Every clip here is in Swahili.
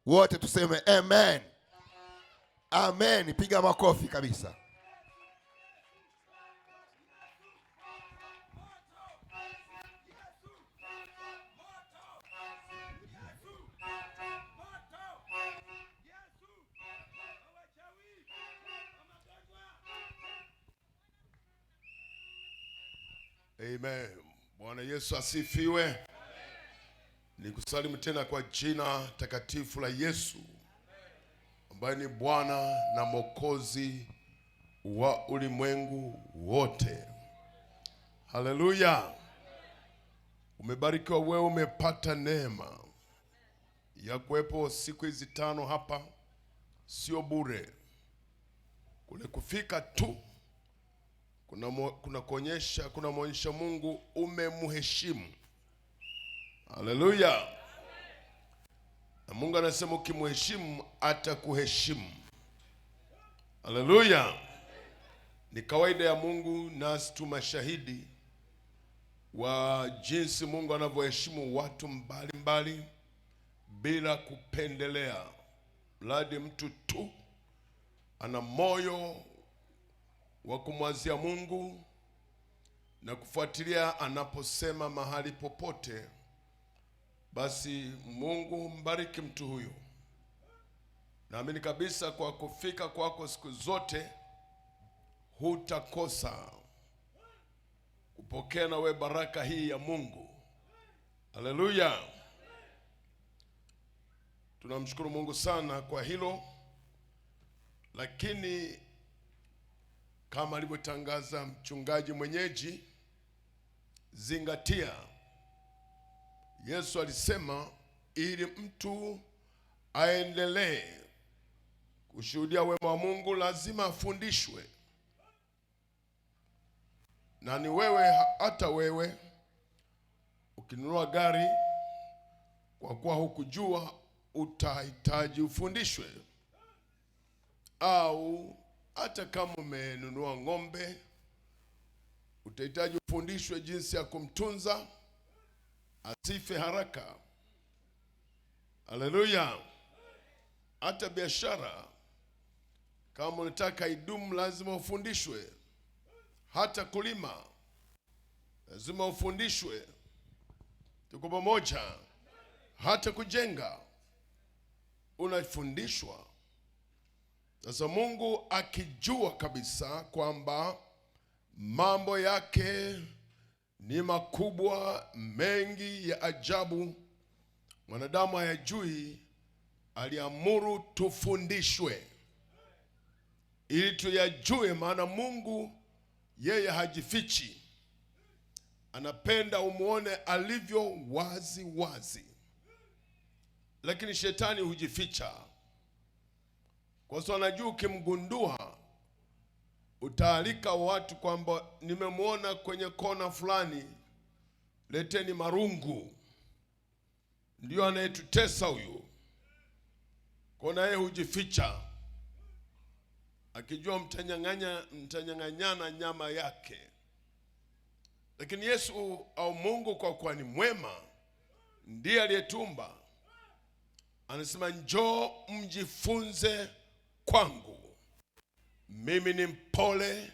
Wote tuseme amen. Amen. Piga makofi kabisa. Amen. Bwana Yesu asifiwe. Nikusalimu tena kwa jina takatifu la Yesu, ambaye ni Bwana na Mwokozi wa ulimwengu wote. Haleluya. Umebarikiwa wewe, umepata neema ya kuwepo siku hizi 5 hapa. Sio bure. Kule kufika tu kuna muonyesha Mungu umemheshimu. Haleluya. Na Mungu anasema ukimheshimu atakuheshimu. Haleluya. Ni kawaida ya Mungu, nasi tu mashahidi wa jinsi Mungu anavyoheshimu watu mbalimbali bila kupendelea. Mradi mtu tu ana moyo wa kumwazia Mungu na kufuatilia anaposema mahali popote, basi Mungu mbariki mtu huyo. Naamini kabisa kwa kufika kwako siku zote hutakosa kupokea na we baraka hii ya Mungu. Haleluya. Tunamshukuru Mungu sana kwa hilo. Lakini kama alivyotangaza mchungaji mwenyeji, zingatia. Yesu alisema ili mtu aendelee kushuhudia wema wa Mungu lazima afundishwe. Na ni wewe, hata wewe ukinunua gari, kwa kuwa hukujua, utahitaji ufundishwe. Au hata kama umenunua ng'ombe, utahitaji ufundishwe jinsi ya kumtunza asife haraka. Haleluya. Hata biashara kama unataka idumu lazima ufundishwe. Hata kulima lazima ufundishwe. Tuko pamoja. Hata kujenga unafundishwa. Sasa Mungu akijua kabisa kwamba mambo yake ni makubwa, mengi ya ajabu, mwanadamu hayajui, aliamuru tufundishwe ili tuyajue. Maana Mungu yeye hajifichi, anapenda umuone alivyo wazi wazi. Lakini shetani hujificha, kwa sababu anajua ukimgundua utaalika watu kwamba nimemwona kwenye kona fulani, leteni marungu, ndio anayetutesa huyu. Kona yeye hujificha, akijua mtanyang'anyana nyama yake. Lakini Yesu au Mungu kwa kuwa ni mwema, ndiye aliyetumba, anasema njoo mjifunze kwangu, mimi ni mpole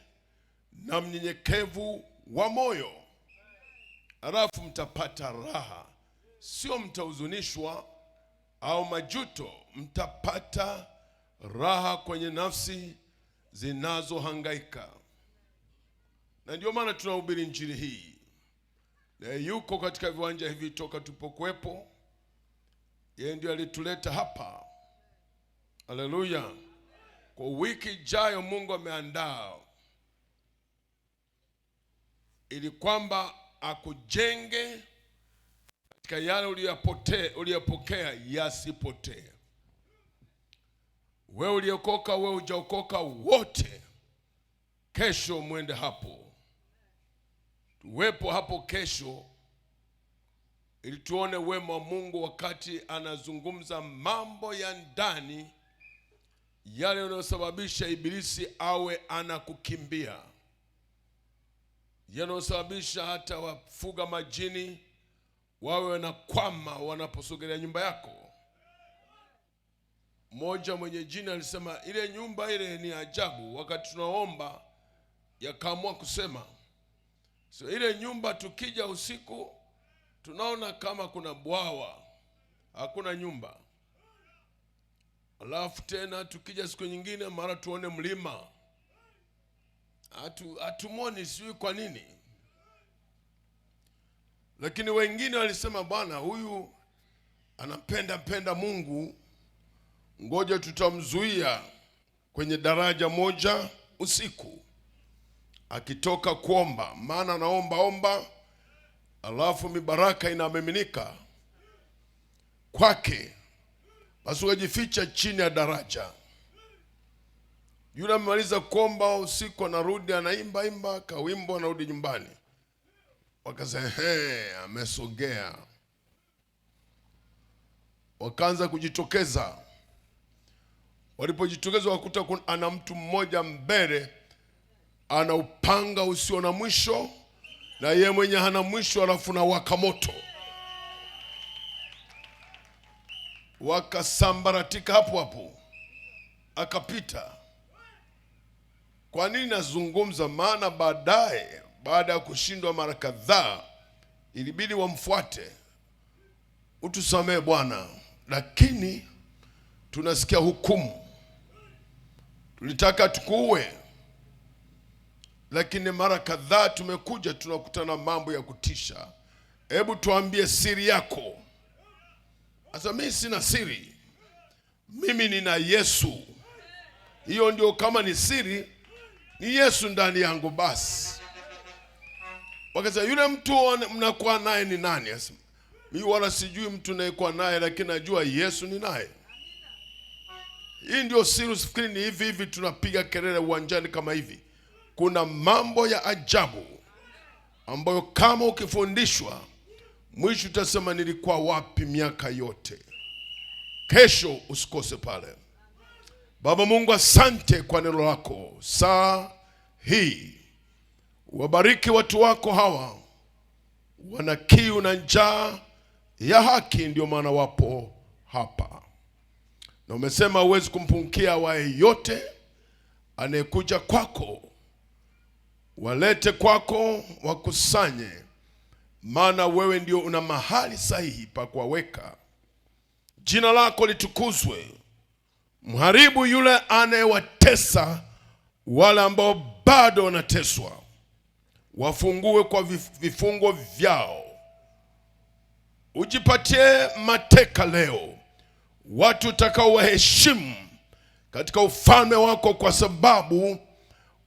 na mnyenyekevu wa moyo, halafu mtapata raha. Sio mtahuzunishwa au majuto, mtapata raha kwenye nafsi zinazohangaika. Na ndio maana tunahubiri injili hii. Na yuko katika viwanja hivi toka tupokuwepo. Yeye ndio alituleta hapa. Haleluya. Kwa wiki ijayo Mungu ameandaa ili kwamba akujenge katika yale uliyopokea yasipotee. Wewe uliokoka, wewe hujaokoka, wote kesho mwende hapo. Tuwepo hapo kesho ili tuone wema wa Mungu wakati anazungumza mambo ya ndani, yale yanayosababisha ibilisi awe anakukimbia, yanayosababisha hata wafuga majini wawe wanakwama wanaposogelea nyumba yako. mmoja mwenye jina alisema ile nyumba ile ni ajabu. Wakati tunaomba yakaamua kusema, so ile nyumba tukija usiku tunaona kama kuna bwawa, hakuna nyumba. Alafu tena tukija siku nyingine mara tuone mlima, hatumoni, sijui kwa nini. Lakini wengine walisema bwana huyu anampenda Mungu, ngoja tutamzuia kwenye daraja moja usiku akitoka kuomba, maana naomba alafu mibaraka inamiminika kwake. Basi ukajificha chini ya daraja. Yule amemaliza kuomba usiku, anarudi anaimba kawimbo, anarudi nyumbani. Wakasema amesogea. Wakaanza kujitokeza. Walipojitokeza wakuta ana mtu mmoja mbele, ana upanga usio na mwisho, na yeye mwenye hana mwisho, alafu na waka moto. Wakasambaratika hapo, akapita. Kwa nini nazungumza? Maana baada ya kushindwa mara kadhaa ilibidi wamfuate. Utusamee Bwana, lakini tunasikia hukumu. Tulitaka tukuue, lakini mara kadhaa tumekuja tunakutana mambo ya kutisha. Hebu tuambie siri yako. Asa mimi sina siri, mimi nina Yesu. Hiyo ndio, kama ni siri, ni Yesu ndani yangu basi. Wakasema yule mtu mnakuwa naye ni nani? Asa mimi wala sijui mtu nayekuwa naye, lakini najua Yesu ni naye. Hii ndio siri. Usifikiri ni hivi tunapiga kelele uwanjani kama hivi. Kuna mambo ya ajabu ambayo kama ukifundishwa, mwisho utasema nilikuwa wapi miaka yote. Kesho usikose pale. Baba Mungu, asante kwa neno lako saa hii. Wabariki watu wako hawa, wana kiu na njaa ya haki, ndio maana wapo hapa. Na umesema huwezi kumpungukia wa yote anayekuja kwako. Walete kwako, wakusanye, maana wewe ndio una mahali sahihi pa kuwaweka. Jina lako litukuzwe. Mharibu yule anayewatesa wale ambao bado wanateswa. Wafungue kwa vifungo vyao. Ujipatie mateka leo, watu utakao waheshimu katika ufalme wako, kwa sababu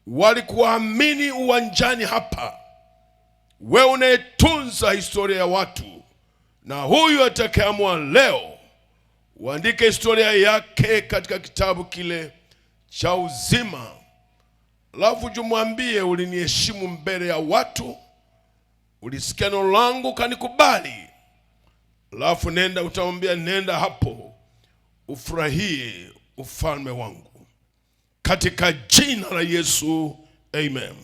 walikuamini uwanjani hapa. Wewe unayetunza historia ya watu, na huyu atakayeamua leo uandike historia yake katika kitabu kile cha uzima. Alafu jumwambie, uliniheshimu mbele ya watu, ulisikia neno langu kanikubali. Alafu nenda, utamwambia nenda hapo ufurahie ufalme wangu, katika jina la Yesu, amen.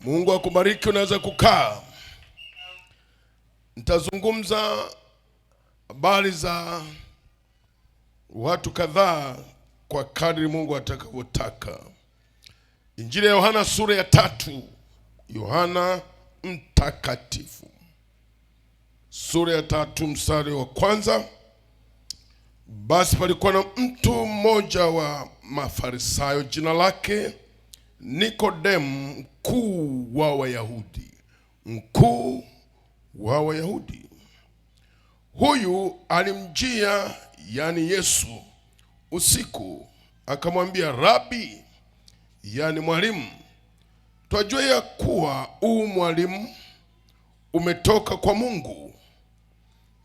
Mungu akubariki. Unaweza kukaa. Nitazungumza habari za watu kadhaa kwa kadri Mungu atakavyotaka. Injili ya Yohana sura ya 3. Yohana mtakatifu sura ya 3 mstari wa 1. Basi palikuwa na mtu mmoja wa Mafarisayo, jina lake Nikodemu, mkuu wa Wayahudi. Huyu alimjia, yani Yesu, usiku, akamwambia, Rabi, yani mwalimu, twajua ya kuwa mwalimu umetoka kwa Mungu,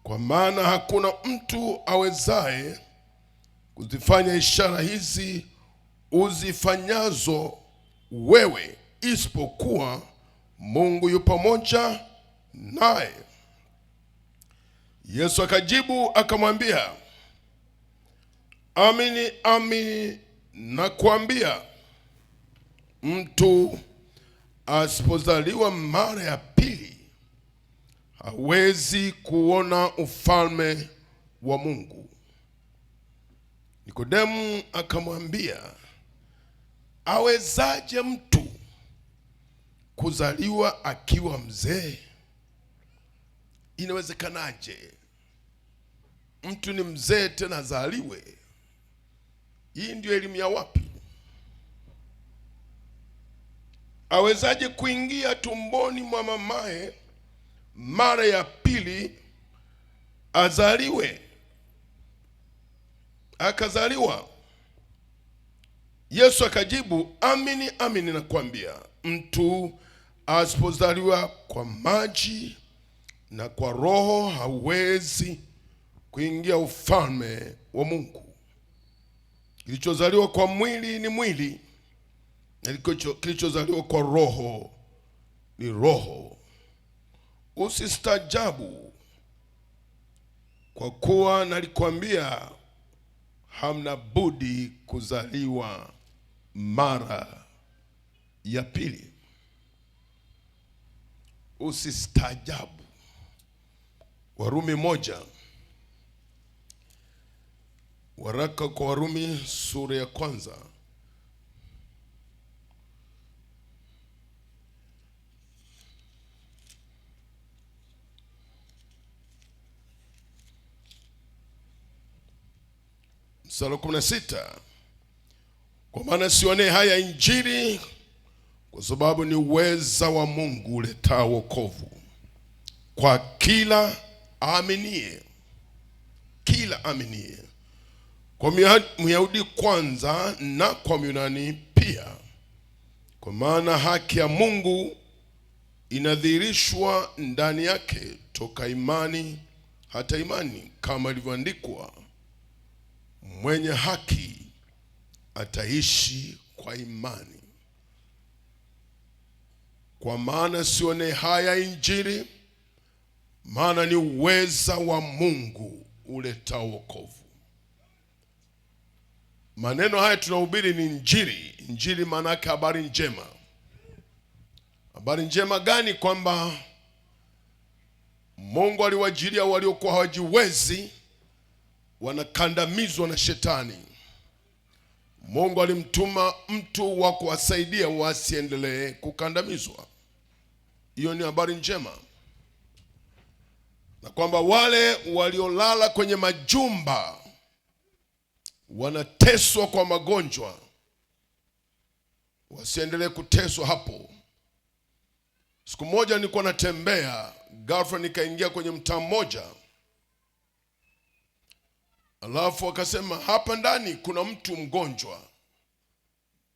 kwa maana hakuna mtu awezaye kuzifanya ishara hizi uzifanyazo wewe, isipokuwa Mungu yu pamoja naye. Yesu akajibu akamwambia, amini amini nakuambia, mtu asipozaliwa mara ya pili hawezi kuona ufalme wa Mungu. Nikodemu akamwambia, awezaje mtu kuzaliwa akiwa mzee? Inawezekanaje mtu ni mzee tena azaliwe? Hii ndio elimu ya wapi? Awezaje kuingia tumboni mwa mamaye mara ya pili azaliwe? Akazaliwa. Yesu akajibu, amini amini nakwambia, mtu asipozaliwa kwa maji na kwa Roho hawezi kuingia ufalme wa Mungu. Kilichozaliwa kwa mwili ni mwili, na kilichozaliwa kwa roho ni roho. Usistajabu, kwa kuwa nalikwambia, hamna budi kuzaliwa mara ya pili. Usistajabu. Warumi 1, waraka kwa Warumi sura ya 1. Mstari 16, kwa maana sionee haya Injili, kwa sababu ni uweza wa Mungu uletao wokovu kwa kila aaminie. Kila aaminie, kwa Myahudi kwanza na kwa Myunani pia, kwa maana haki ya Mungu inadhihirishwa ndani yake toka imani hata imani, kama ilivyoandikwa, mwenye haki ataishi kwa imani. Kwa maana sione haya Injili, maana ni uweza wa Mungu uletao wokovu. Maneno haya tunahubiri ni Injili. Injili maana yake habari njema. Habari njema gani? Kwamba Mungu aliwajilia waliokuwa hawajiwezi, wanakandamizwa na shetani. Mungu alimtuma mtu wa kuwasaidia wasiendelee kukandamizwa. Hiyo ni habari njema. Na kwamba wale waliolala kwenye majumba wanateswa kwa magonjwa, wasiendelee kuteswa hapo. Siku moja nilikuwa natembea, ghafla nikaingia kwenye mtaa mmoja, alafu akasema, hapa ndani kuna mtu mgonjwa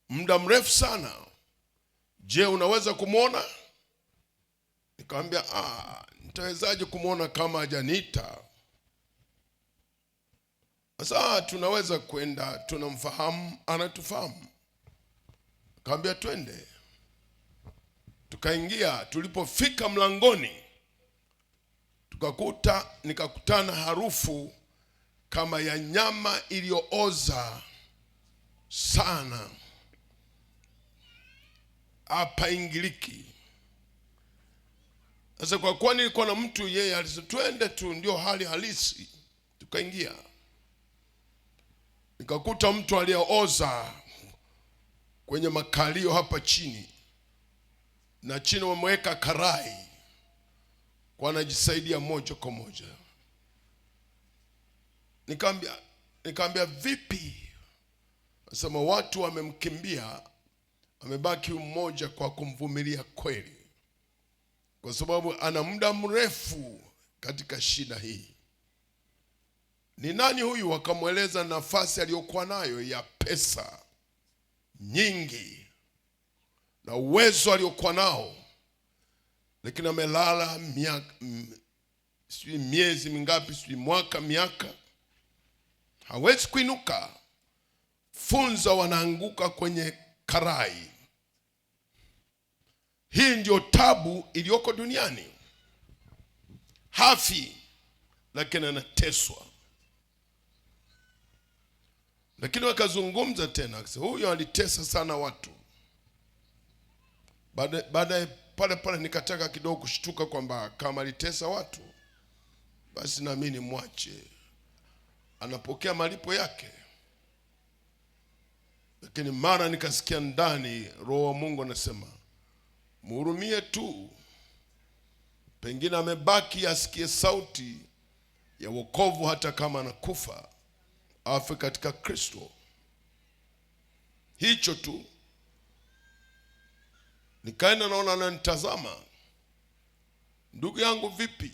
muda mrefu sana, je, unaweza kumwona? Nikamwambia, nitawezaje kumwona kama hajaniita? Sasa tunaweza kwenda, tunamfahamu, anatufahamu. Nikamwambia twende. Tukaingia. Tulipofika mlangoni, nikakutana harufu kama ya nyama iliyooza sana. Hapa ingiliki. Sasa kwa kuwa nilikuwa na mtu, yeye alisema twende tu, ndio hali halisi. Tukaingia. Nikakuta mtu aliyooza kwenye makalio hapa chini, na chini wameweka karai kwa anajisaidia moja kwa moja. Nikamwambia vipi? Nasema watu wamemkimbia, amebaki mmoja kwa kumvumilia kweli, kwa sababu ana muda mrefu katika shida hii. Ni nani huyu? Wakamweleza nafasi aliyokuwa nayo ya pesa nyingi na uwezo aliokuwa nao, lakini amelala miezi mingapi, mwaka, miaka, hawezi kuinuka. Funza wanaanguka kwenye karai. Hii ndio tabu iliyoko duniani. Hafi, lakini anateswa. Lakini wakazungumza tena, akasema huyo alitesa sana watu. Baadaye pale nikataka kidogo kushtuka kwamba kama alitesa watu, basi na mimi nimwache, anapokea malipo yake. Lakini mara nikasikia ndani Roho wa Mungu anasema, mhurumie tu, pengine amebaki asikie sauti ya wokovu, hata kama anakufa afe katika Kristo. Hicho tu. Nikaenda naona ananitazama, ndugu yangu vipi?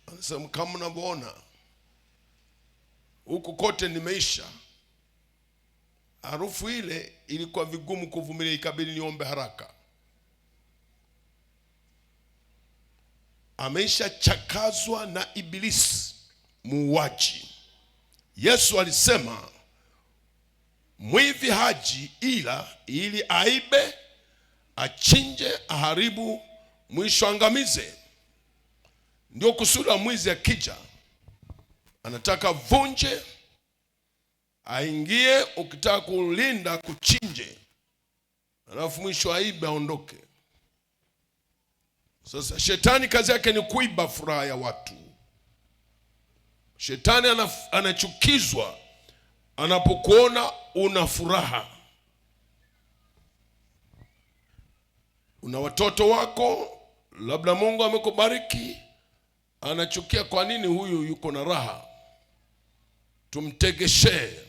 Anasema, kama unavyoona huku kote nimeisha. Harufu ile ilikuwa vigumu kuvumilia, ikabidi niombe haraka. Ameisha chakazwa na Ibilisi muuaji. Yesu alisema mwivi haji ila ili aibe, achinje, aharibu, mwisho angamize. Ndio kusudi la mwizi. Akija anataka vunje, aingie, ukitaka kulinda kuchinje, alafu mwisho aibe aondoke. Sasa shetani kazi yake ni kuiba furaha ya watu. Shetani anachukizwa anapokuona una furaha. Una watoto wako, labda Mungu amekubariki, anachukia kwa nini huyu yuko na raha, tumtegeshe.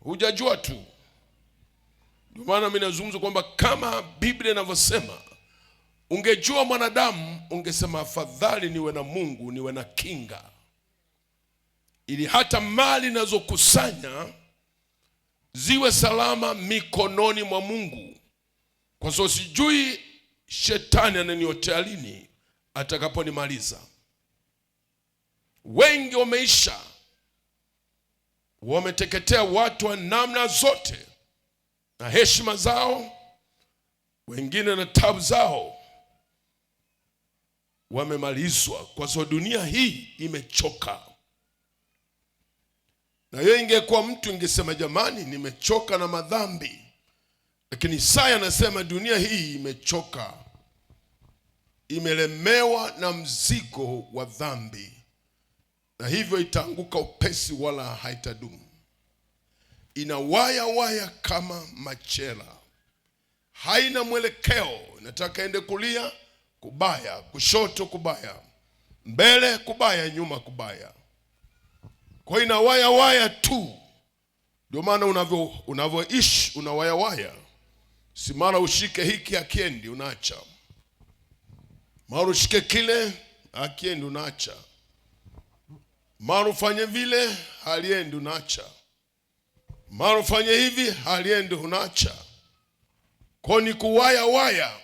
Hujajua tu. Ndio maana mimi nazungumza kwamba kama Biblia inavyosema, ungejua mwanadamu ungesema afadhali niwe na Mungu, niwe na kinga, ili hata mali nazokusanya ziwe salama mikononi mwa Mungu, kwa sababu sijui shetani ananiotea lini atakaponimaliza. Wengi wameisha, wameteketea, watu wa namna zote, na heshima zao, wengine na tabu zao, wamemalizwa kwa sababu dunia hii imechoka. Na yeye ingekuwa mtu ingesema jamani, nimechoka na madhambi. Lakini Isaya anasema dunia hii imechoka, imelemewa na mzigo wa dhambi, na hivyo itaanguka upesi wala haitadumu. Inawaya waya kama machela, haina mwelekeo, inataka ende kulia kubaya, kushoto kubaya, mbele kubaya, nyuma kubaya. Kwa ina waya waya tu. Ndio maana unavyoishi unawaya waya. Si mara ushike hiki akiendi unaacha, mara ushike kile akiendi unaacha, mara ufanye vile haliendi unaacha, mara ufanye hivi haliendi unaacha. Kwa ni kuwaya waya.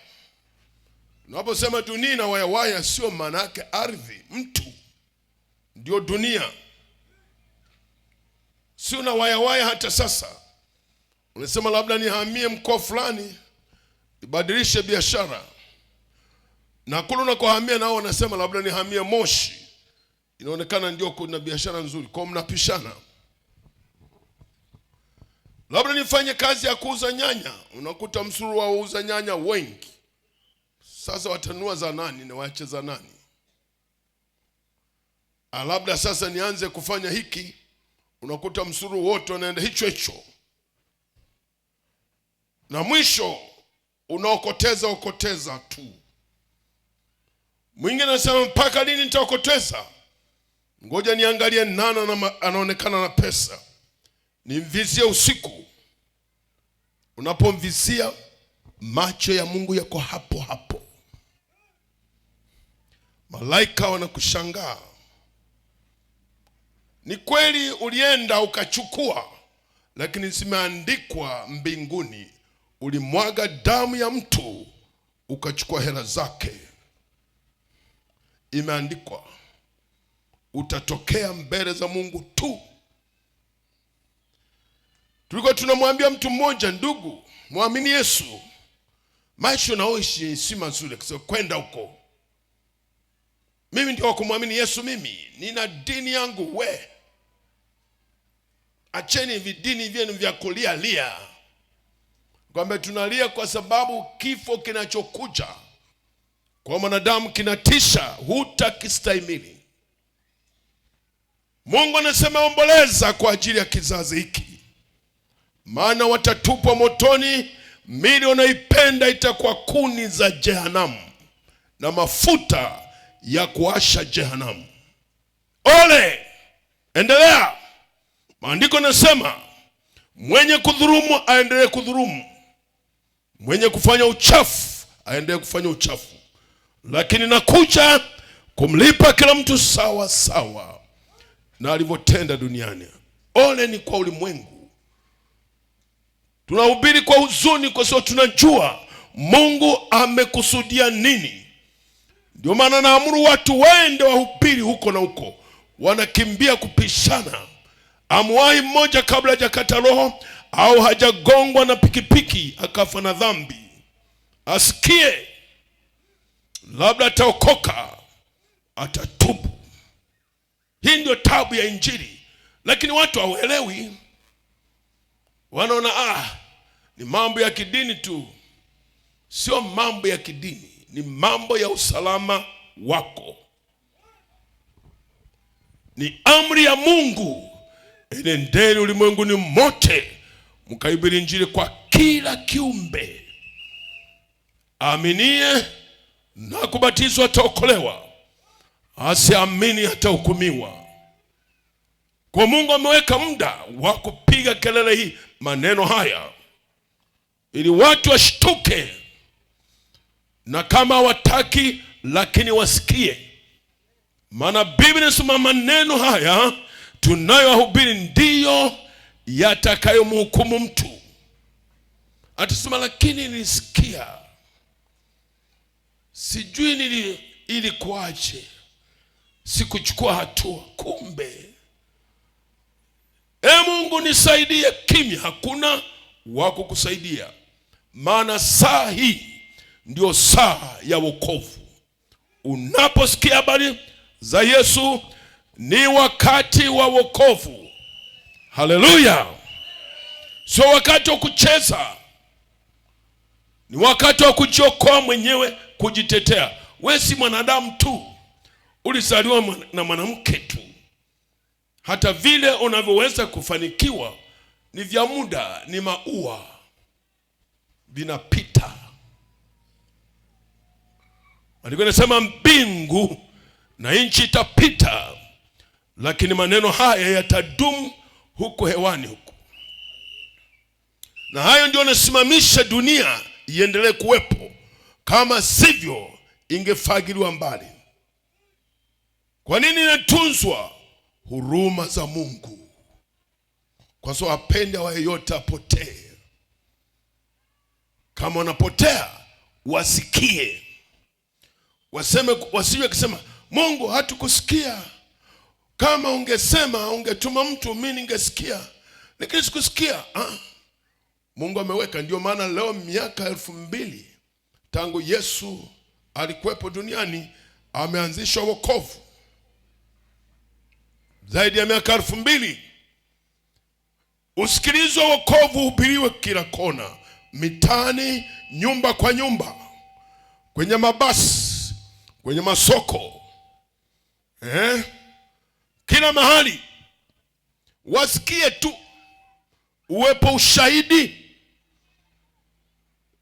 Unaposema dunia na waya waya, sio maana yake ardhi, mtu ndio dunia. Si una waya waya hata sasa. Unasema labda nihamie mkoa fulani, ibadilishe biashara. Na kule unakohamia nao wanasema labda nihamie Moshi, inaonekana ndio kuna biashara nzuri, kwa mnapishana. Labda nifanye kazi ya kuuza nyanya, unakuta msururu wa wauza nyanya wengi. Sasa watanua za nani na waache za nani? Labda sasa nianze kufanya hiki, unakuta msururu wote wanaenda hicho hicho. Na mwisho unaokoteza tu. Mwingine anasema mpaka lini nitaokoteza? Ngoja niangalie nani anaonekana na pesa, nimvizie usiku. Unapomvizia, macho ya Mungu yako hapo hapo. Malaika wanakushangaa. Ni kweli ulienda ukachukua, lakini zimeandikwa mbinguni, ulimwaga damu ya mtu ukachukua hela zake. Imeandikwa utatokea mbele za Mungu tu. Tulikuwa tunamwambia mtu mmoja, ndugu, muamini Yesu, maisha unaoishi si mazuri, kwa kwenda huko. Mimi ndio kumwamini Yesu, mimi nina dini yangu. We acheni vidini vyenu vya kulia lia. Kwamba tunalia kwa sababu kifo kinachokuja kwa mwanadamu kinatisha, hutakistahimili. Mungu anasema omboleza kwa ajili ya kizazi hiki, maana watatupwa motoni, mili wanaipenda itakuwa kuni za jehanamu na mafuta ya kuasha jehanamu. Ole! Endelea. Maandiko yanasema mwenye kudhulumu aendelee kudhulumu, mwenye kufanya uchafu aendelee kufanya uchafu, lakini nakuja kumlipa kila mtu sawa sawa na alivyotenda duniani. Ole ni kwa ulimwengu. Tunahubiri kwa huzuni kwa sababu tunajua Mungu amekusudia nini. Ndio maana naamuru watu waende wahubiri huko na huko. Wanakimbia kupishana. Amuwahi mmoja kabla hajakata roho au hajagongwa na pikipiki akafa na dhambi, asikie labda ataokoka, atatubu. Hii ndio tabu ya Injili. Lakini watu hawaelewi. Wanaona ni mambo ya kidini tu. Sio mambo ya kidini, ni mambo ya usalama wako. Ni amri ya Mungu. Enendeni ulimwenguni mote mkahubiri Injili kwa kila kiumbe. Aminie na kubatizwa ataokolewa, asiamini atahukumiwa. Kwa Mungu ameweka muda wa kupiga kelele hii, maneno haya, ili watu washtuke, na kama hawataki lakini wasikie. Maana Biblia inasema maneno haya tunayohubiri ndiyo yatakayomhukumu mtu. Atasema lakini nilisikia, sijui ilikuaje, sikuchukua hatua. Kumbe Mungu nisaidie, kimya. Hakuna wa kukusaidia, maana saa hii ndio saa ya wokovu. Unaposikia habari za Yesu, ni wakati wa wokovu. Haleluya! Sio wakati wa kucheza, ni wakati wa kujiokoa mwenyewe, kujitetea. Wewe si mwanadamu tu, ulizaliwa na mwanamke tu. Hata vile unavyoweza kufanikiwa ni vya muda, ni maua, vinapita. Maandiko yanasema mbingu na nchi itapita, lakini maneno haya yatadumu huko hewani huko. Na hayo ndio yanasimamisha dunia iendelee kuwepo. Kama sivyo ingefagiliwa mbali. Kwa nini inatunzwa? Huruma za Mungu, kwa sababu hapendi awaye yote apotee. Kama wanapotea wasikie, waseme, wasije kusema Mungu hatukusikia. Kama ungesema, ungetuma mtu, mimi ningesikia, lakini sikusikia. Mungu ameweka. Ndio maana leo miaka 2000 tangu Yesu alikuwepo duniani, ameanzisha wokovu. Zaidi ya miaka 2000 usikilizwe wokovu, hubiriwe kila kona, mitani, nyumba kwa nyumba, kwenye mabasi, kwenye masoko, kila mahali. Wasikie tu, uwepo ushahidi,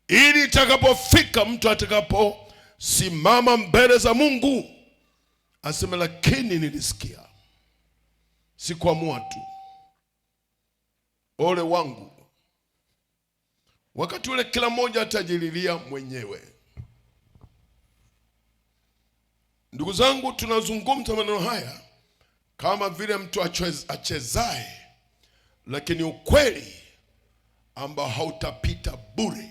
ili itakapofika mtu atakaposimama mbele za Mungu aseme lakini nilisikia, sikuamua tu. Ole wangu. Wakati ule kila mmoja atajililia mwenyewe. Ndugu zangu, tunazungumza maneno haya kama vile mtu achezaye, lakini ukweli ambao hautapita bure.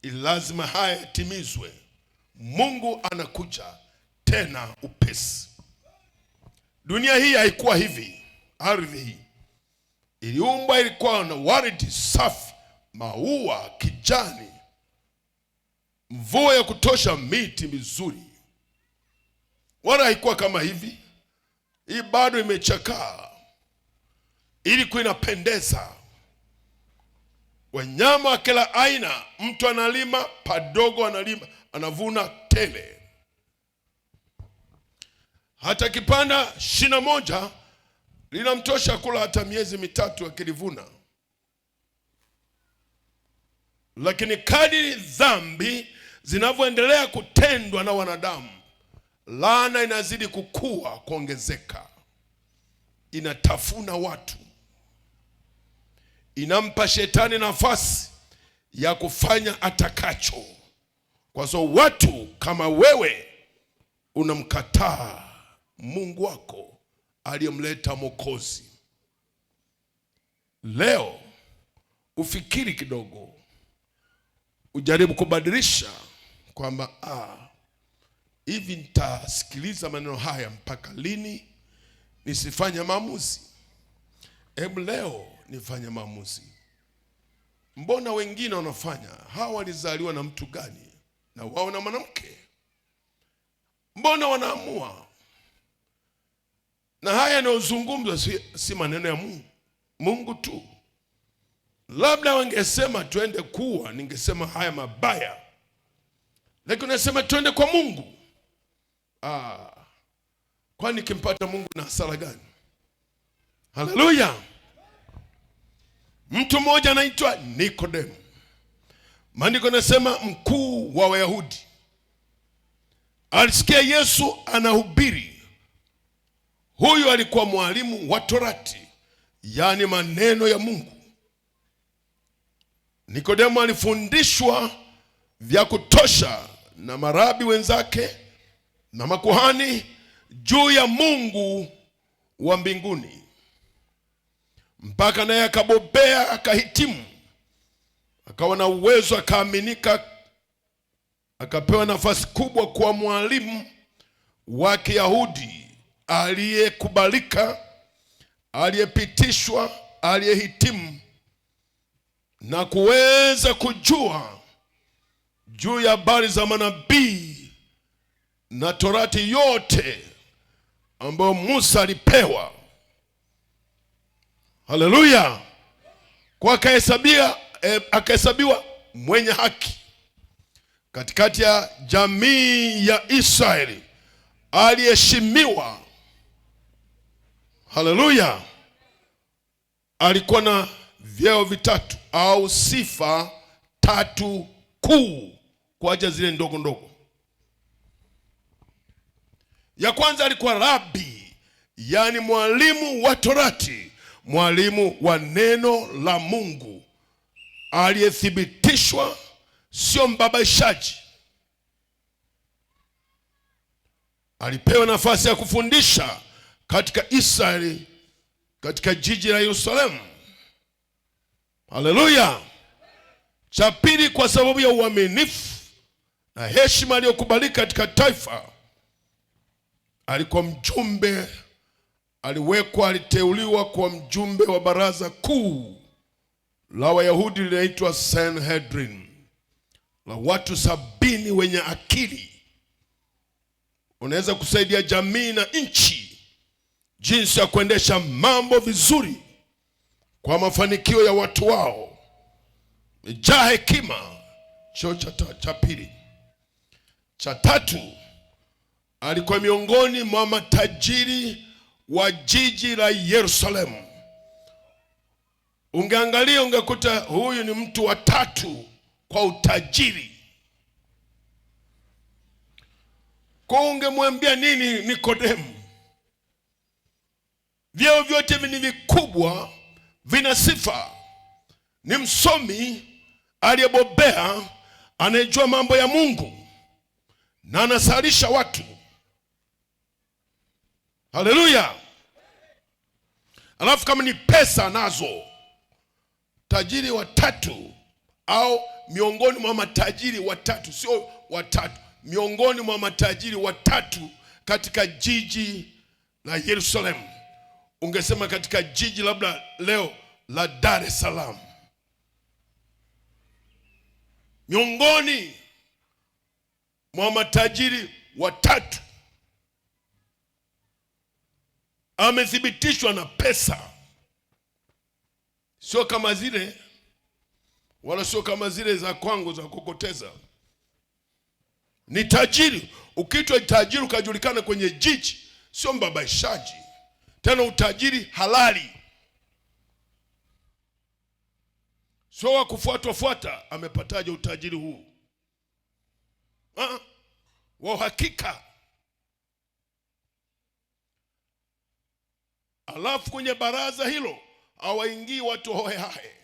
Lazima haya yatimizwe. Mungu anakuja tena upesi. Dunia hii haikuwa hivi. Ardhi hii iliumbwa, ilikuwa na waridi safi, maua kijani, mvua ya kutosha, miti mizuri. Wala haikuwa kama hivi. Hii bado imechakaa. Ilikuwa inapendeza. Wanyama wa kila aina, mtu analima padogo, analima, anavuna tele. hata kipanda shina moja linamtosha kula hata miezi mitatu akilivuna. Lakini kadiri dhambi zinavyoendelea kutendwa na wanadamu, laana inazidi kukua, kuongezeka. Inatafuna watu, inampa shetani nafasi ya kufanya atakacho. Kwa sababu watu kama wewe unamkataa Mungu wako aliyemleta Mwokozi. Leo ufikiri kidogo, ujaribu kubadilisha kwamba hivi nitasikiliza maneno haya mpaka lini? Nisifanye maamuzi. Hebu leo nifanye maamuzi. Mbona wengine wanafanya? Hawa walizaliwa na mtu gani? Na wao na mwanamke. Mbona wanaamua? Na haya yanayozungumzwa si maneno ya Mungu tu. Labda wangesema twende kuwa, ningesema haya mabaya. Lakini unasema twende kwa Mungu. Kwani kimpata Mungu na hasara gani? Haleluya. Mtu mmoja anaitwa Nikodemo. Maandiko yanasema mkuu wa Wayahudi alisikia Yesu anahubiri. Huyu alikuwa mwalimu wa Torati, yani maneno ya Mungu. Nikodemo alifundishwa vya kutosha na marabi wenzake na makuhani juu ya Mungu wa mbinguni, mpaka naye akabobea, akahitimu, akawa na uwezo, akaaminika, akapewa nafasi kubwa kwa mwalimu wa Kiyahudi aliyekubalika, aliyepitishwa, aliyehitimu na kuweza kujua juu ya habari za manabii na Torati yote ambayo Musa alipewa. Haleluya. Kwa akahesabiwa mwenye haki katikati ya jamii ya Israeli, aliheshimiwa. Haleluya. Alikuwa na vyeo vitatu au sifa tatu kuu kwa ajili zile ndogo ndogo. Ya kwanza alikuwa rabi, yani mwalimu wa Torati, mwalimu wa neno la Mungu, aliyethibitishwa, sio mbabaishaji. Alipewa nafasi ya kufundisha katika Israeli, katika jiji la Yerusalemu. Haleluya. Cha pili, kwa sababu ya uaminifu na heshima aliyokubalika katika taifa, alikuwa mjumbe, aliteuliwa kwa mjumbe wa baraza kuu la Wayahudi linaitwa Sanhedrin, la watu 70 wenye akili. Unaweza kusaidia jamii na nchi jinsi ya kuendesha mambo vizuri kwa mafanikio ya watu wao. Jaa hekima. Cheo cha pili. Cha tatu, alikuwa miongoni mwa matajiri wa jiji la Yerusalemu. Ungeangalia ungekuta huyu ni mtu wa tatu kwa utajiri. Kwa ungemwambia nini Nikodemo? Vyeo vyote ni vikubwa, vina sifa. Ni msomi aliyebobea, anayejua mambo ya Mungu na anasalisha watu. Haleluya. Alafu kama ni pesa nazo, tajiri watatu au miongoni mwa matajiri watatu, sio watatu, miongoni mwa matajiri watatu katika jiji la Yerusalemu. Ungesema katika jiji labda leo la Dar es Salaam. Miongoni mwa matajiri watatu, amethibitishwa na pesa. Sio kama zile, wala sio kama zile za kwangu za kukoteza. Ni tajiri. Ukiitwa tajiri ukajulikana kwenye jiji, sio mbabaishaji, tena utajiri halali, sio wa kufuatwa. Amepataje utajiri huu? Wa uhakika. Alafu kwenye baraza hilo hawaingii watu hohehahe.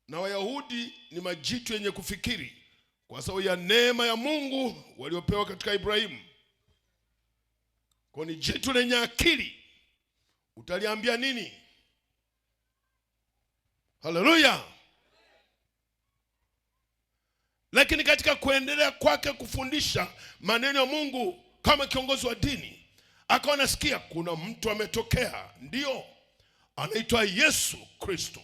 Na Wayahudi ni majitu yenye kufikiri kwa sababu ya neema ya Mungu waliopewa katika Ibrahimu. Kwa ni jitu lenye akili. Utaliambia nini? Haleluya. Lakini katika kuendelea kwake kufundisha maneno ya Mungu kama kiongozi wa dini, akawa nasikia kuna mtu ametokea, ndio anaitwa Yesu Kristo.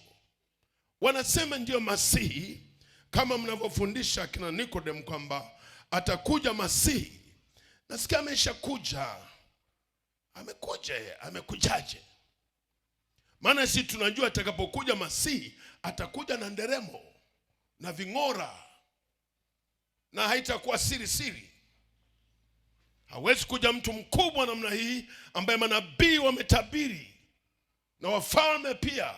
Wanasema ndio Masihi, kama mnavyofundisha kina Nikodemu kwamba atakuja Masihi. Nasikia ameshakuja. Amekujaje? Maana sisi tunajua atakapokuja Masihi atakuja na nderemo na ving'ora, na haitakuwa siri. Hawezi kuja mtu mkubwa namna hii ambaye manabii wametabiri na wafalme pia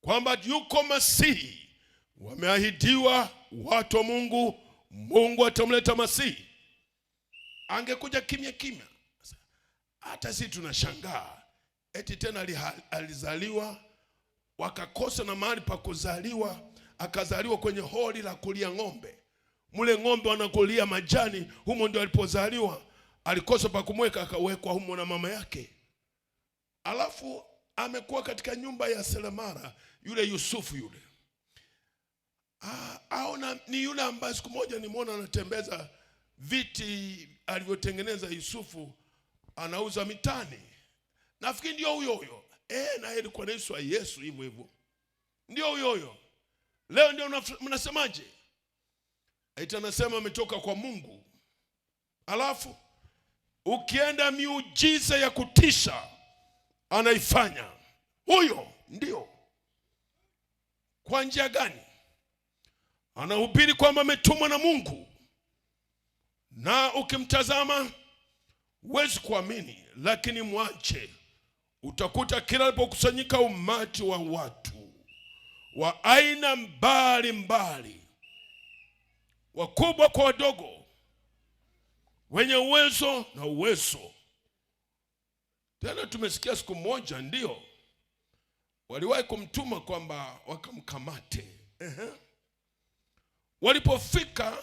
kwamba yuko Masihi. Wameahidiwa watu wa Mungu, Mungu atamleta Masihi. Angekuja kimya. Hata sisi tunashangaa. Eti tena alizaliwa, wakakosa na mahali pa kuzaliwa, akazaliwa kwenye holi la kulia ng'ombe. Mule ng'ombe wanakulia majani, humo ndio alipozaliwa. Alikosa pa kumweka, akawekwa humo na mama yake. Alafu amekuwa katika nyumba ya Selemara, yule Yusufu yule. Ni yule ambaye siku moja nimeona anatembeza viti alivyotengeneza Yusufu, anauza mitani. Nafikiri ndio huyo. Na yeye alikuwa anaitwa Yesu hivyo. Ndio huyo. Leo ndio mnasemaje? Eti anasema ametoka kwa Mungu. Alafu ukienda miujiza ya kutisha anaifanya. Huyo ndio. Kwa njia gani? Anahubiri kwamba ametumwa na Mungu. Na ukimtazama huwezi kuamini, lakini mwache. Utakuta kila alipokusanyika umati wa watu wa aina mbalimbali, wakubwa kwa wadogo, wenye uwezo na uwezo. Tena tumesikia siku moja ndio waliwahi kumtuma kwamba wakamkamate. Walipofika,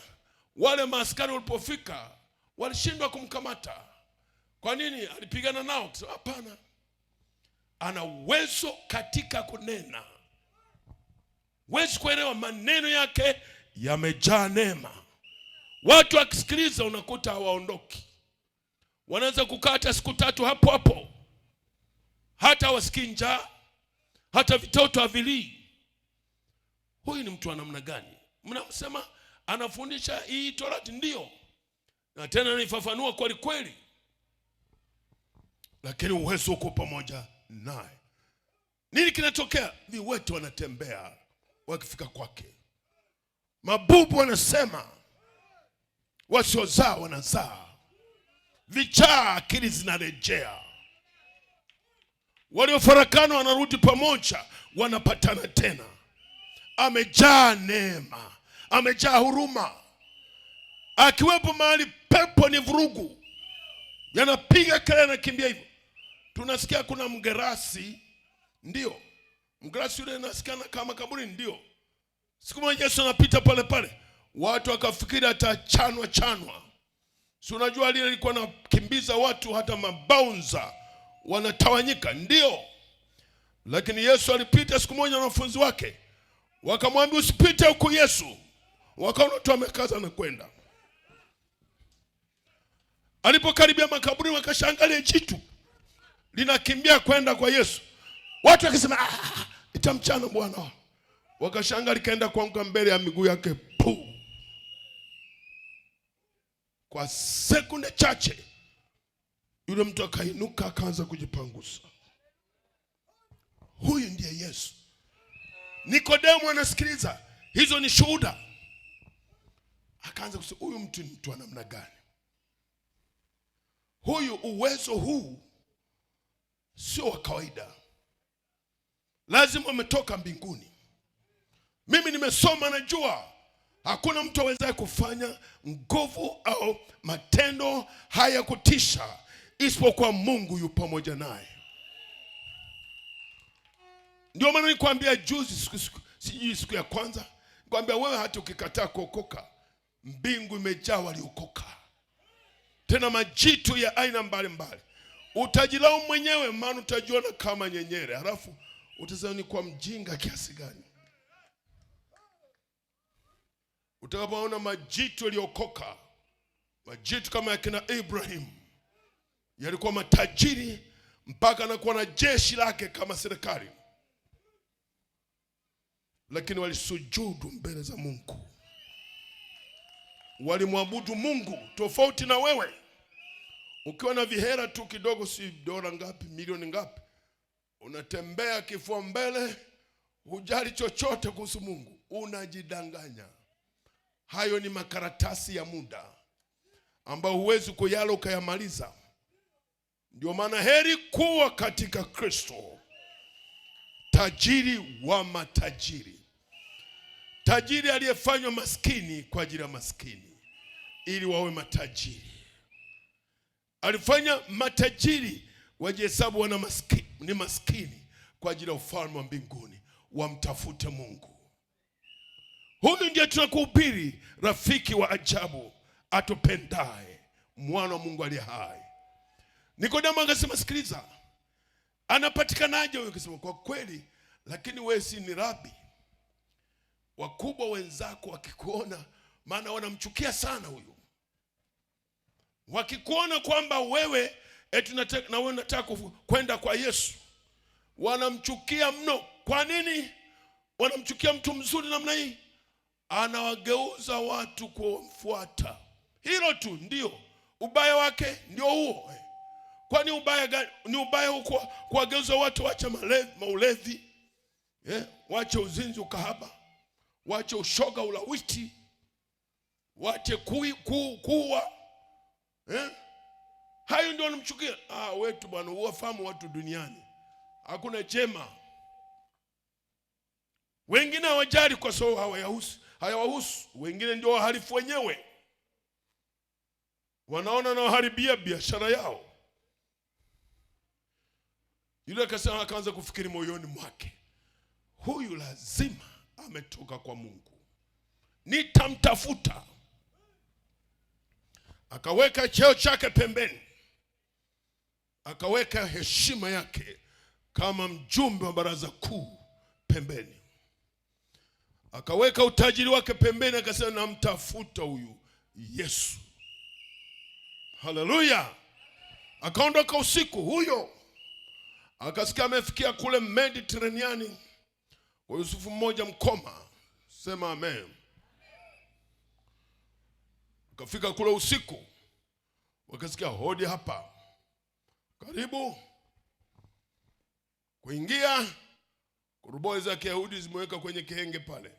wale maaskari walipofika, walishindwa kumkamata. Kwa nini? Alipigana nao. Hapana. Ana uwezo katika kunena. Huwezi kuelewa, maneno yake yamejaa neema. Watu wakisikiliza unakuta hawaondoki. Wanaweza kukaa hata siku 3 hapo. Hata wasikii njaa, hata vitoto havilii. Huyu ni mtu wa namna gani? Mnamsema anafundisha hii Torati, ndio. Na tena anaifafanua kweli. Lakini uwezo uko pamoja naye. Nini kinatokea? Viwete wanatembea wakifika kwake. Mabubu wanasema, wasiozaa wanazaa. Vichaa akili zinarejea. Waliofarakana wanarudi pamoja, wanapatana tena. Amejaa neema, amejaa huruma. Akiwepo mahali pepo ni vurugu, yanapiga kelele na kimbia hivyo. Tunasikia kuna mgerasi, ndio. Mgerasi yule nasikana kama kaburi, ndio. Siku moja Yesu anapita pale, watu wakafikiri atachanwa. Si unajua lile lilikuwa nakimbiza watu, hata mabaunza wanatawanyika, ndio. Lakini Yesu alipita siku moja na wanafunzi wake, wakamwambia usipite huko Yesu. Wakaona tu amekaza na kwenda. Alipokaribia makaburi, wakashangalia jitu linakimbia kwenda kwa Yesu. Watu wakisema itamchana Bwana. Wakashangaa likaenda kuanguka mbele ya miguu yake. Kwa sekunde chache yule mtu akainuka, akaanza kujipangusa. Huyu ndiye Yesu. Nikodemu anasikiliza, hizo ni shuhuda. Akaanza kusema huyu mtu ni mtu wa namna gani? uwezo huu sio wa kawaida, lazima umetoka mbinguni. Mimi nimesoma, najua hakuna mtu awezaye kufanya nguvu au matendo haya kutisha isipokuwa Mungu yu pamoja naye. Ndio maana nikwambia juzi, siku ya kwanza, nikwambia wewe hata ukikataa kuokoka, mbingu imejaa waliokoka, tena majitu ya aina mbalimbali. Utajilaumu mwenyewe, maana utajiona kama nyenyere, halafu utasema ni kwa mjinga kiasi gani. Utakapoona majitu yaliokoka, majitu kama yakina Ibrahim, yalikuwa matajiri mpaka anakuwa na jeshi lake kama serikali, lakini walisujudu mbele za Mungu, walimwabudu Mungu. Tofauti na wewe, ukiwa na vihera tu kidogo, si dola ngapi, milioni ngapi, unatembea kifua mbele, hujali chochote kuhusu Mungu, unajidanganya. Hayo ni makaratasi ya muda ambao huwezi kuyala ukayamaliza. Ndio maana heri kuwa katika Kristo, tajiri wa matajiri, tajiri aliyefanywa maskini kwa ajili ya maskini ili wawe matajiri. Alifanya matajiri wajihesabu wana maskini, ni maskini kwa ajili ya ufalme wa mbinguni, wamtafute Mungu. Huyu ndiye tunakuhubiri, rafiki wa ajabu atupendaye, mwana wa Mungu aliye hai. Nikodemo akasema, sikiliza, anapatikanaje huyo? Akasema, kwa kweli, lakini wewe si ni rabi. Wakubwa wenzako wakikuona, maana wanamchukia sana huyu, wakikuona kwamba wewe na wewe unataka kwenda kwa Yesu, wanamchukia mno. Kwa nini wanamchukia mtu mzuri namna hii? Anawageuza watu kumfuata. Hilo tu ndio ubaya wake, ndio huo. Kwani ubaya gani? Ni ubaya huko kuwageuza watu waache maulevi, waache uzinzi, ukahaba, waache ushoga, ulawiti, waache kuua. Hayo ndio wanamchukia. Wetu bwana, uwafahamu watu duniani hakuna chema. Wengine hawajali kwa sababu hayawahusu. Wengine ndio wahalifu wenyewe, wanaona na waharibia biashara yao. Yule akasema, akaanza kufikiri moyoni mwake, huyu lazima ametoka kwa Mungu, nitamtafuta. Akaweka cheo chake pembeni, akaweka heshima yake kama mjumbe wa baraza kuu pembeni, akaweka utajiri wake pembeni, akasema, namtafuta huyu Yesu. Haleluya! Akaondoka usiku huyo, akasikia amefikia kule Mediterranean kwa Yusufu mmoja mkoma. Sema amen. Akafika kule usiku, wakasikia hodi hapa, karibu. Kuingia, kuruboi za Kiyahudi zimeweka kwenye kihenge pale.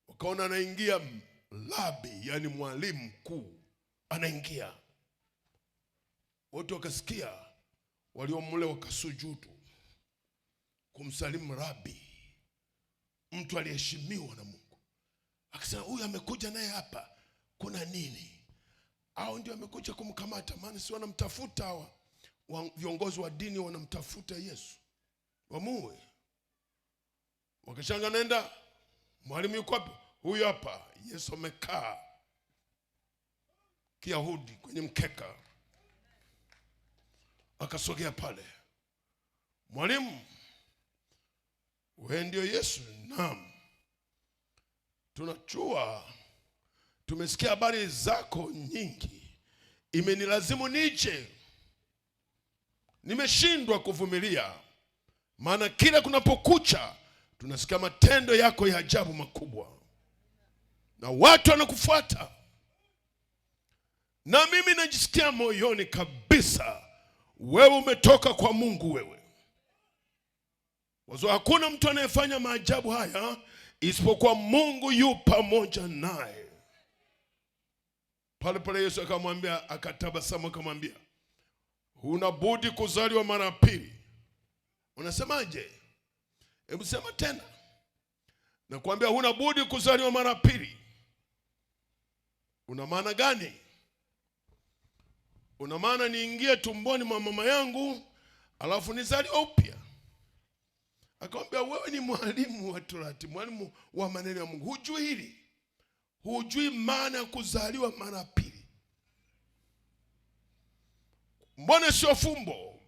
Wakaona anaingia labi, yani mwalimu mkuu anaingia. Wote wakasikia, waliomule wakasujudu kumsalimu rabi, mtu aliyeheshimiwa na Mungu. Akasema, huyu amekuja naye hapa, kuna nini? Au ndio amekuja kumkamata? Maana si wanamtafuta hawa viongozi wa dini, wanamtafuta Yesu wamuue. Wakashanga, nenda, mwalimu yuko hapa. Huyu hapa Yesu amekaa Kiyahudi kwenye mkeka. Akasogea pale, mwalimu, wewe ndio Yesu? Naam, tunajua, tumesikia habari zako nyingi, imenilazimu nije. Nimeshindwa kuvumilia, maana kila kunapokucha tunasikia matendo yako ya ajabu makubwa, na watu wanakufuata. Na mimi najisikia moyoni kabisa wewe umetoka kwa Mungu. Wewe wazo, hakuna mtu anayefanya maajabu haya isipokuwa Mungu yu pamoja naye. Pale pale Yesu akamwambia, akatabasamu akamwambia, huna budi kuzaliwa mara pili. Unasemaje? Hebu sema tena. Nakwambia huna budi kuzaliwa mara pili. Una maana gani? Una maana niingie tumboni mwa mama yangu alafu nizaliwe upya? Akamwambia, wewe ni mwalimu wa Torati, mwalimu wa maneno ya Mungu. Hujui hili? Hujui maana ya kuzaliwa mara pili? Mbona sio fumbo?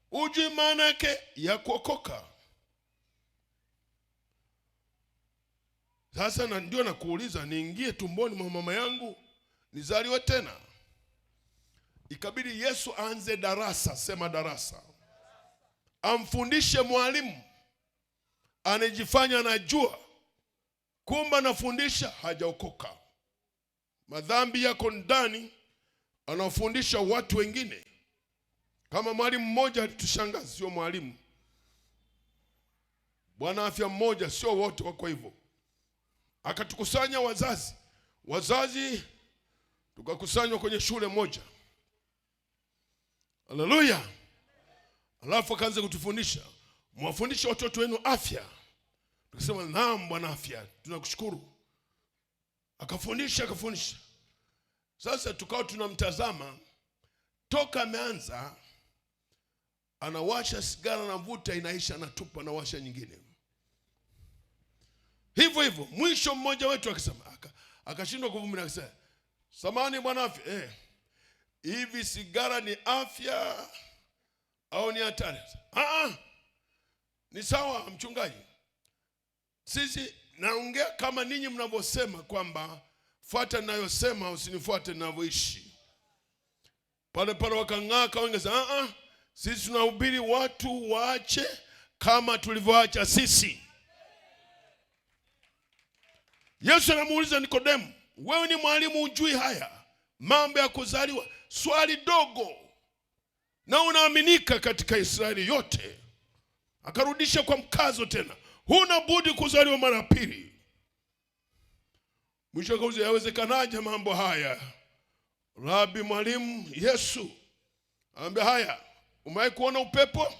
Hujui maana yake ya kuokoka? Sasa na ndio nakuuliza, niingie tumboni mwa mama yangu nizaliwe tena? Ikabidi Yesu aanze darasa, sema darasa. Amfundishe mwalimu anajifanya anajua, kumbe anafundisha hajaokoka. Madhambi yako ndani, anafundisha watu wengine. Kama mwalimu mmoja alitushangaza, sio mwalimu, bwana afya mmoja, sio wote wako hivyo. Akatukusanya wazazi tukakusanywa kwenye shule moja. Haleluya. Alafu akaanza kutufundisha, mwafundisha watoto wenu afya. Tukasema naam bwana afya, tunakushukuru. Akafundisha. Sasa tukao tunamtazama, toka ameanza anawasha sigara na vuta, inaisha anatupa, anawasha nyingine. Hivyo mwisho mmoja wetu akasema, akashindwa kuvumilia, akasema, samahani bwana afya, hivi sigara ni afya au ni hatari? Ni sawa mchungaji, sisi naongea kama ninyi mnavyosema kwamba fuata ninayosema, usinifuate ninavyoishi. Pale pale wakang'aa kaongeza, sisi tunahubiri watu waache kama tulivyoacha sisi. Yesu anamuuliza Nikodemu, wewe ni mwalimu, hujui haya mambo ya kuzaliwa? Swali dogo na unaaminika katika Israeli yote. Akarudisha kwa mkazo tena, huna budi kuzaliwa mara pili. Mwisho akauliza, yawezekanaje mambo haya Rabi, mwalimu Yesu? Anambia, haya, umewahi kuona upepo?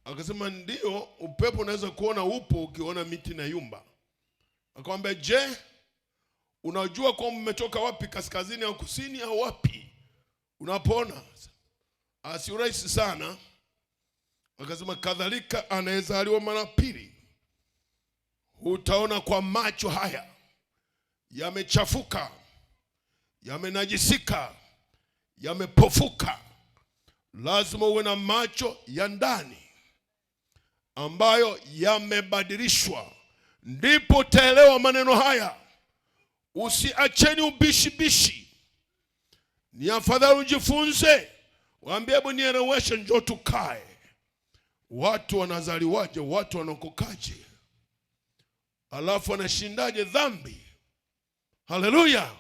Akasema ndio, upepo unaweza kuona upo ukiona miti na yumba. Akamwambia, je, unajua kwa mmetoka wapi, kaskazini au kusini au wapi unapoona? Si rahisi sana. Akasema kadhalika anayezaliwa mara pili. Utaona kwa macho haya yamechafuka, yamenajisika, yamepofuka. Lazima uwe na macho ya ndani ambayo yamebadilishwa, ndipo utaelewa maneno haya. Usiacheni ubishi. Ni afadhali ujifunze. Waambie, hebu nieleweshe, njoo tukae. Watu wanazaliwaje? Watu wanaokokaje? Alafu wanashindaje dhambi? Haleluya.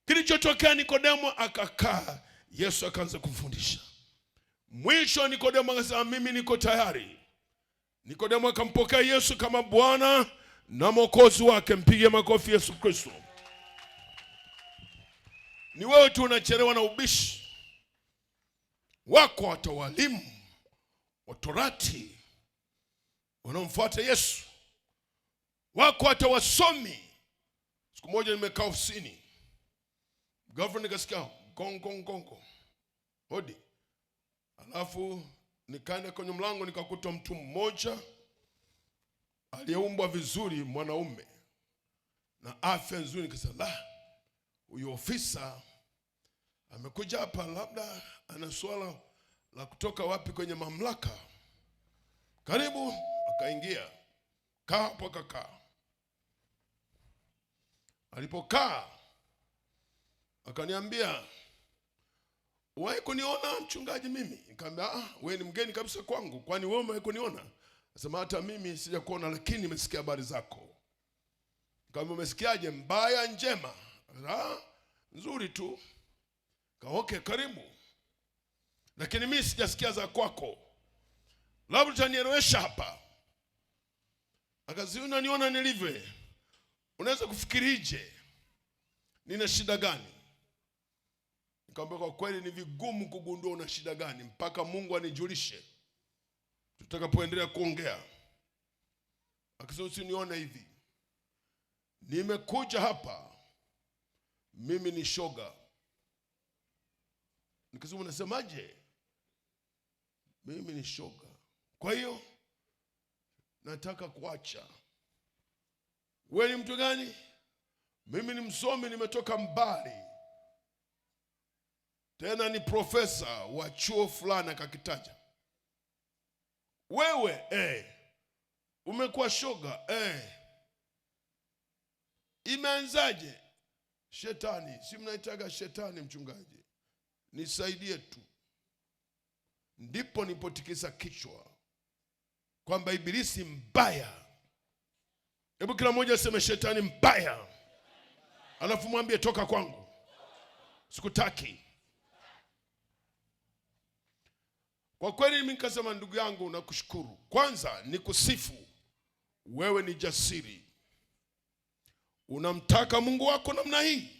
Kilichotokea, Nikodemo akakaa, Yesu akaanza kumfundisha. Mwisho Nikodemo akasema, mimi niko tayari. Nikodemo akampokea Yesu kama Bwana na Mwokozi wake. Mpige makofi Yesu Kristo. Ni wewe tu unachelewa na ubishi. Wako hata walimu wa Torati wanaomfuata Yesu. Wako hata wasomi. Siku moja nimekaa ofisini, ghafla nikasikia gongo hodi. Alafu nikaenda kwenye mlango, nikakuta mtu mmoja aliyeumbwa vizuri, mwanaume na afya nzuri. Nikasema, huyo ofisa amekuja hapa, labda ana swala la kutoka wapi kwenye mamlaka. Karibu. Akaingia, kaa hapo. Akakaa. Alipokaa akaniambia, wewe kuniona mchungaji mimi? Nikamwambia, wewe ni mgeni kabisa kwangu, kwani wewe umewahi kuniona? Akasema, hata mimi sijakuona, lakini nimesikia habari zako. Nikamwambia, umesikiaje? Mbaya njema? Nzuri tu. Okay, karibu. Lakini mimi sijasikia za kwako, labda utanielewesha hapa. Akasema, unaniona nilivyo? Unaweza kufikirije? nina shida gani? Nikamwambia kwa kweli ni vigumu kugundua una shida gani mpaka Mungu anijulishe tutakapoendelea kuongea. Akasema usinione hivi, nimekuja hapa, mimi ni shoga. Nikasema unasemaje? Mimi ni shoga, kwa hiyo nataka kuacha. Wewe ni mtu gani? Mimi ni msomi, nimetoka mbali, tena ni profesa wa chuo fulani. Akakitaja. Wewe umekuwa shoga imeanzaje? Shetani, si mnaitaga shetani mchungaji? Nisaidie tu. Ndipo nipotikisa kichwa kwamba ibilisi mbaya. Hebu kila mmoja aseme shetani mbaya, alafu mwambie toka kwangu, sikutaki. Kwa kweli mimi nikasema, ndugu yangu nakushukuru. Kwanza nikusifu, wewe ni jasiri, unamtaka Mungu wako namna hii.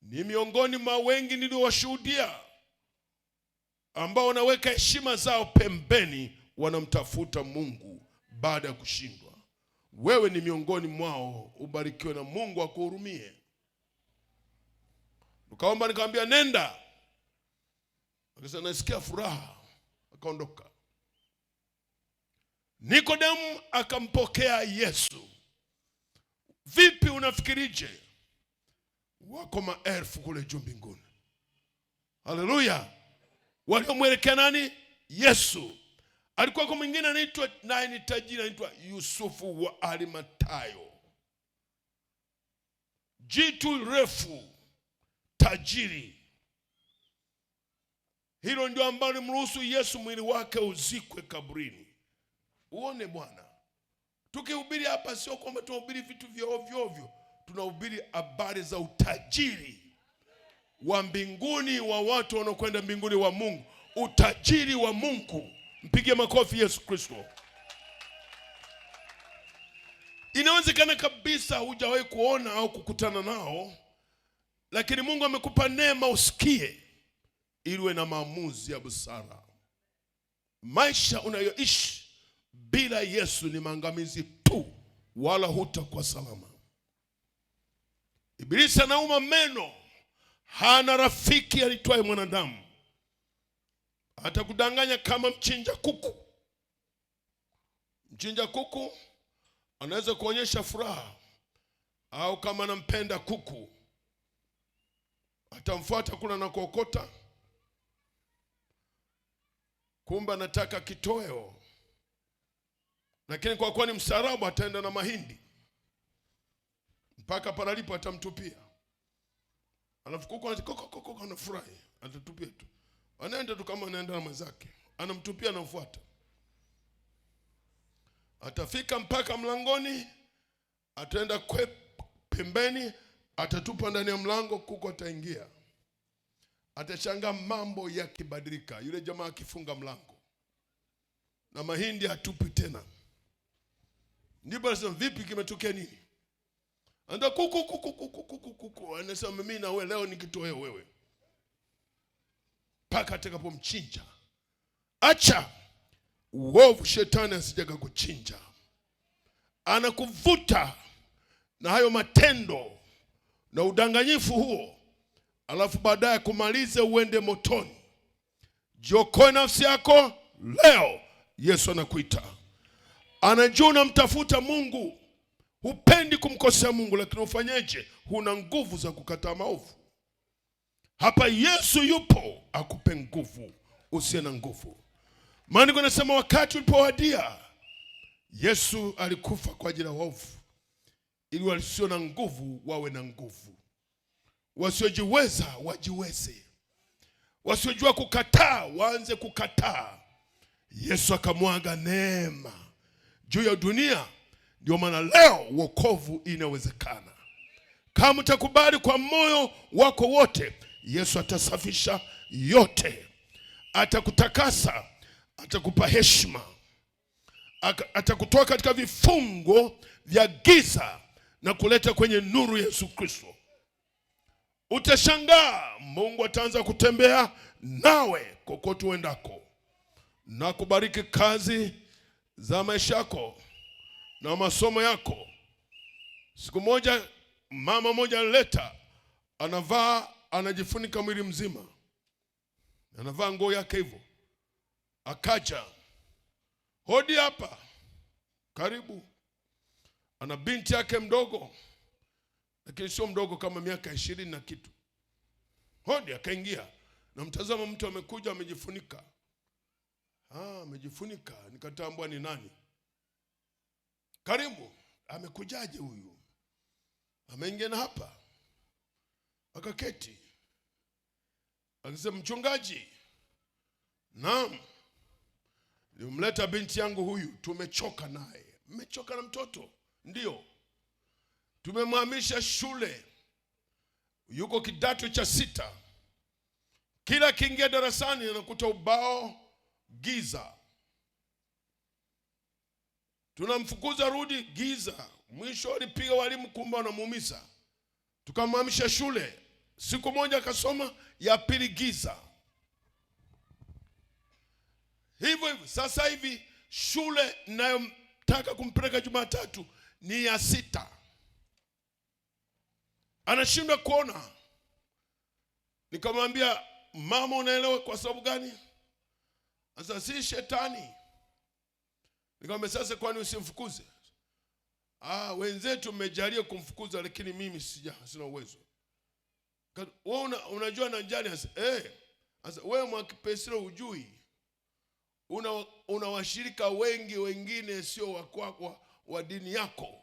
Ni miongoni mwa wengi niliowashuhudia ambao wanaweka heshima zao pembeni, wanamtafuta Mungu baada ya kushindwa. Wewe ni miongoni mwao, ubarikiwe na Mungu akuhurumie. Nikaomba, nikamwambia nenda. Akasema nasikia furaha, akaondoka. Nikodemu akampokea Yesu. Vipi, unafikirije? Wako maelfu kule juu mbinguni. Haleluya. Waliomwelekea nani? Yesu. Alikuwa kwa mwingine anaitwa, naye ni tajiri, anaitwa Yusufu wa Arimathayo. Jitu refu, tajiri. Hilo ndio ambalo limruhusu Yesu mwili wake uzikwe kaburini. Uone bwana, tukihubiri hapa sio kwamba tunahubiri vitu vya ovyo ovyo, tunahubiri habari za utajiri wa mbinguni, wa watu wanaokwenda mbinguni, wa Mungu, utajiri wa Mungu. Mpigie makofi Yesu Kristo. Inawezekana kabisa hujawahi kuona au kukutana nao, lakini Mungu amekupa neema usikie, ili uwe na maamuzi ya busara. Maisha unayoishi bila Yesu ni maangamizi tu, wala hutakuwa salama. Ibilisi anauma meno, hana rafiki aitwaye mwanadamu. Atakudanganya kama mchinja kuku. Mchinja kuku anaweza kuonyesha furaha, au kama anampenda kuku atamfuata kula na kuokota, kumbe anataka kitoweo. Lakini kwa kuwa ni msarabu, ataenda na mahindi mpaka paralipo atamtupia. Alafu kuku anafurahi, atatupia tu. Anaenda tu kama anaenda na mwenzake, anamtupia, anamfuata. Atafika mpaka mlangoni, ataenda pembeni, atatupa ndani ya mlango, kuku ataingia. Atachanga mambo yakibadilika. Yule jamaa akifunga mlango na mahindi hatupi tena. Ndipo anasema vipi, kimetokea nini? Anda kuku. Anasema mimi na wewe leo nikitoeo wewe, mpaka atakapomchinja. Acha uovu, shetani asijaga kuchinja. Anakuvuta na hayo matendo na udanganyifu huo, alafu baadaye kumalize uende motoni. Jiokoe nafsi yako leo. Yesu anakuita. Anajua unamtafuta Mungu, hupendi kumkosea Mungu, lakini ufanyeje? Huna nguvu za kukataa maovu. Hapa Yesu yupo akupe nguvu, usiye na nguvu. Maandiko yanasema wakati ulipowadia, Yesu alikufa kwa ajili ya waovu, ili wasio na nguvu wawe na nguvu, wasiojiweza wajiweze, wasiojua kukataa waanze kukataa. Yesu akamwaga neema juu ya dunia. Ndio maana leo wokovu inawezekana. Kama utakubali kwa moyo wako wote, Yesu atasafisha yote, atakutakasa, atakupa heshima, atakutoa katika vifungo vya giza na kuleta kwenye nuru Yesu Kristo. Utashangaa Mungu ataanza kutembea nawe kokote uendako, na kubariki kazi za maisha yako na masomo yako. Siku moja mama moja alileta, anajifunika mwili mzima, anavaa nguo yake hivyo. Akaja, hodi hapa, karibu. Ana binti yake mdogo, lakini sio mdogo, kama miaka 20 na kitu. Hodi, akaingia. Na mtazama mtu amekuja amejifunika. Amejifunika. Nikatambua ni nani. Karibu. Amekujaje huyu? Ameingia na hapa. Akaketi. Akasema, mchungaji, naam, nimemleta binti yangu huyu, tumechoka naye. Mmechoka na mtoto? Ndio. Tumemhamisha shule, yuko kidato cha 6. Kila kiingia darasani anakuta ubao giza. Tunamfukuza rudi, giza. Mwisho alipiga walimu, kumbe wanamuumiza. Tukamhamisha shule. Siku moja akasoma, ya pili giza. Hivyo sasa hivi shule ninayotaka kumpeleka Jumatatu ni ya 6. Anashindwa kuona. Nikamwambia, mama, unaelewa kwa sababu gani? Sasa si shetani. Nikamwambia, sasa kwani usimfukuze? Wenzetu mmejalia kumfukuza, lakini mimi sina uwezo. Wewe unajua na njani? Sasa wewe Mwakipesero hujui. Una washirika wengi wengine sio wa dini yako.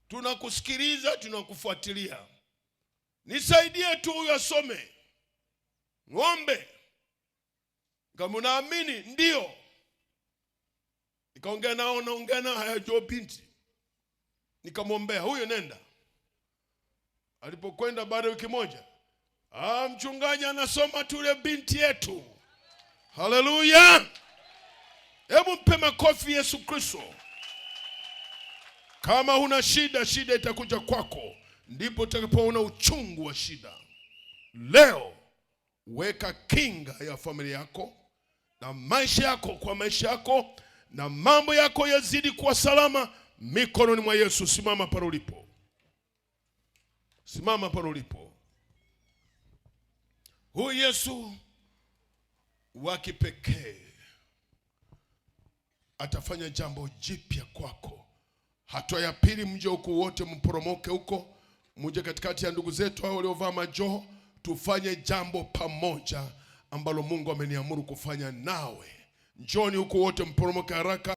Tunakusikiliza, tunakufuatilia. Nisaidie tu huyu asome. Ng'ombe. Kama unaamini, ndio. Nikaongea nao, hayajua binti. Nikamwombea, huyo nenda. Alipokwenda baada ya wiki moja, mchungaji anasoma tule binti yetu. Haleluya. Hebu mpe makofi Yesu Kristo. Kama huna shida, shida itakuja kwako. Ndipo utakapoona uchungu wa shida. Leo weka kinga ya familia yako na maisha yako kwa maisha yako, na mambo yako yazidi kuwa salama mikononi mwa Yesu. Simama pale ulipo. Simama pale ulipo. Huyu Yesu wa kipekee atafanya jambo jipya kwako. Hatua ya pili, mje huko wote, mporomoke huko, mje katikati ya ndugu zetu hao waliovaa majoho, tufanye jambo pamoja ambalo Mungu ameniamuru kufanya nawe. Njoni huko wote, mporomoke haraka.